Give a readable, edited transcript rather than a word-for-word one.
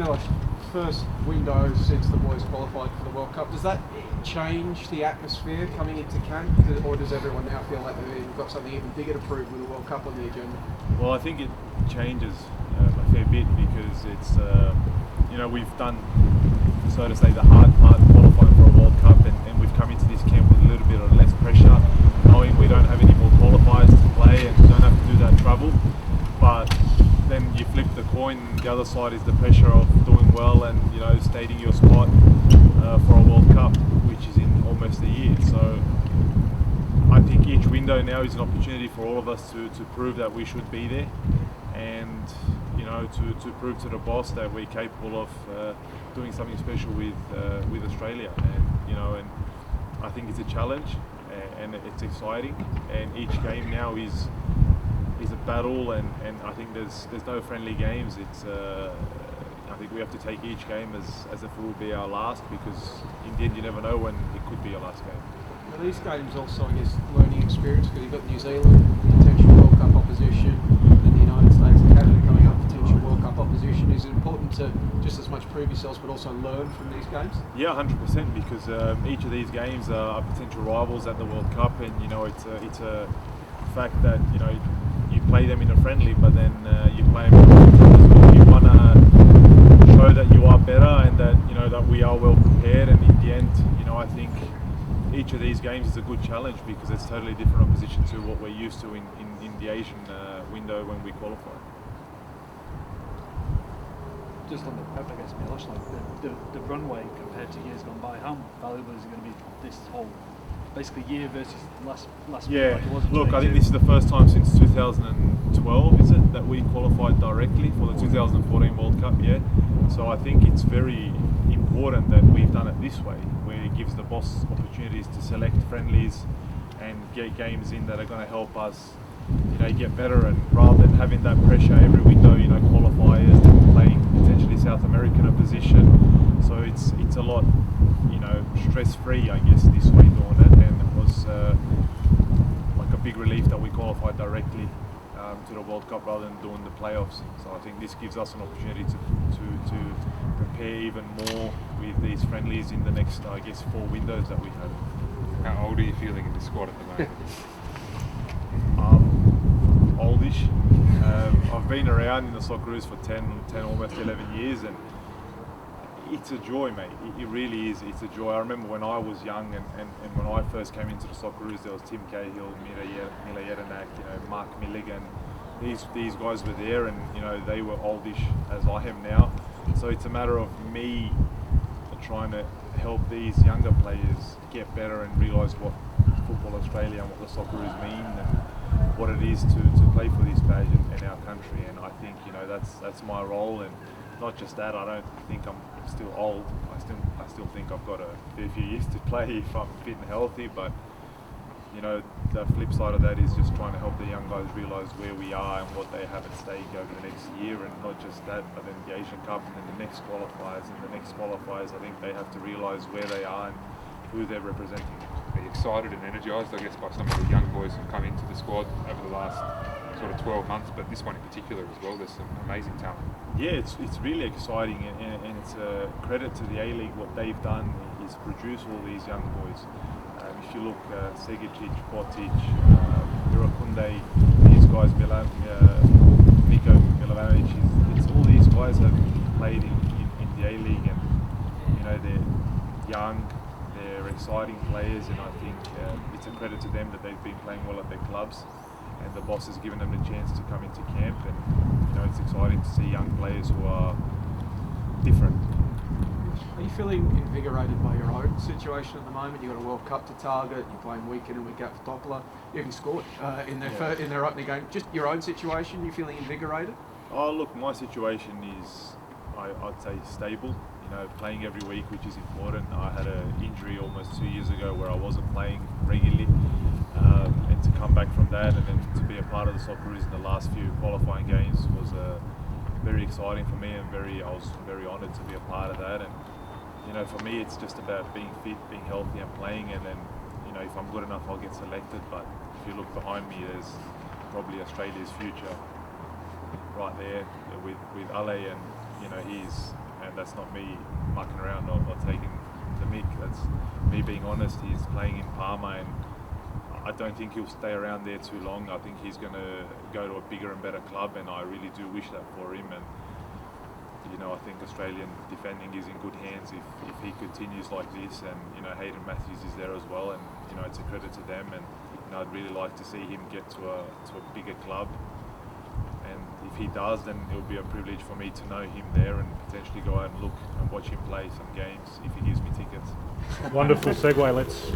Milos, first window since the boys qualified for the World Cup. Does that change the atmosphere coming into camp, or does everyone now feel like they've got something even bigger to prove with the World Cup on the agenda? Well, I think it changes a fair bit because it's, we've done, so to say, the hard part, qualifying for a World Cup, and we've come into this camp with a little bit of less pressure, knowing we don't have any more qualifiers to play and don't have to do that travel. But then you flip the coin, the other side is the pressure of doing well and stating your spot for a World Cup, which is in almost a year. So I think each window now is an opportunity for all of us to prove that we should be there, and to prove to the boss that we're capable of doing something special with Australia. And I think it's a challenge and it's exciting, and each game now is a battle, and I think there's no friendly games. It's I think we have to take each game as if it will be our last, because in the end you never know when it could be your last game. Now these games also, I guess, learning experience, because you've got New Zealand, potential World Cup opposition, and the United States and Canada coming up, potential World Cup opposition. Is it important to just as much prove yourselves but also learn from these games? Yeah, 100%, because each of these games are potential rivals at the World Cup, and it's a fact that you play them in a friendly, but then you play them in a friendly. You want to show that you are better and that that we are well prepared, and in the end, I think each of these games is a good challenge because it's totally different opposition to what we're used to in the Asian window when we qualify. Just on the prep, I guess, Milos, like the runway compared to years gone by, how valuable is it going to be this whole basically year versus last yeah, like it was in look, 22? I think this is the first time since 2012, is it, that we qualified directly for the 2014 World Cup, yeah? So I think it's very important that we've done it this way, where it gives the boss opportunities to select friendlies and get games in that are going to help us get better, and rather than having that pressure every window, qualifiers, playing potentially South American opposition. So it's a lot stress-free, I guess, this way doing it, and it was like a big relief that we qualified directly to the World Cup rather than doing the playoffs. So I think this gives us an opportunity to prepare even more with these friendlies in the next, I guess, 4 windows that we have. How old are you feeling in the squad at the moment? Oldish. I've been around in the Socceroos for 10 almost 11 years, and it's a joy, mate. It really is. It's a joy. I remember when I was young and when I first came into the Socceroos, there was Tim Cahill, Milos Degenek, Mark Milligan. These guys were there, and they were oldish as I am now. So it's a matter of me trying to help these younger players get better and realise what Football Australia and what the Socceroos mean and what it is to play for this badge in our country. And I think that's my role, and not just that. I don't think I'm still old. I still think I've got a fair few years to play if I'm fit and healthy. But the flip side of that is just trying to help the young guys realise where we are and what they have at stake over the next year, and not just that, but then the Asian Cup and then the next qualifiers and the next qualifiers. I think they have to realise where they are and who they're representing. Are you excited and energised, I guess, by some of the young boys who've come into the squad over the last sort of 12 months, but this one in particular as well? There's some amazing talent. Yeah, it's really exciting, and it's a credit to the A-League. What they've done is produce all these young boys. If you look, Segic, Botic, Irakunde, these guys, Nico Milovanovic, it's all these guys have played in the A-League, and they're young, they're exciting players, and I think it's a credit to them that they've been playing well at their clubs, and the boss has given them the chance to come into camp, and it's exciting to see young players who are different. Are you feeling invigorated by your own situation at the moment? You've got a World Cup to target, you're playing week in and week out for Doppler, you even scored in their opening game. Just your own situation, you feeling invigorated? Oh, look, my situation is, I'd say, stable. Playing every week, which is important. I had an injury almost 2 years ago where I wasn't playing regularly, and to come back from that and then to be a part of the Socceroos in the last few qualifying games was very exciting for me, and I was very honoured to be a part of that. And for me, it's just about being fit, being healthy, and playing. And then if I'm good enough, I'll get selected. But if you look behind me, there's probably Australia's future right there with Ale, and he's and that's not me mucking around or taking the mick. That's me being honest. He's playing in Parma, and I don't think he'll stay around there too long. I think he's going to go to a bigger and better club, and I really do wish that for him. And you know, I think Australian defending is in good hands if he continues like this. And you know, Hayden Matthews is there as well, and you know, it's a credit to them. And you know, I'd really like to see him get to a bigger club. And if he does, then it'll be a privilege for me to know him there and potentially go out and look and watch him play some games if he gives me tickets. Wonderful segue. Let's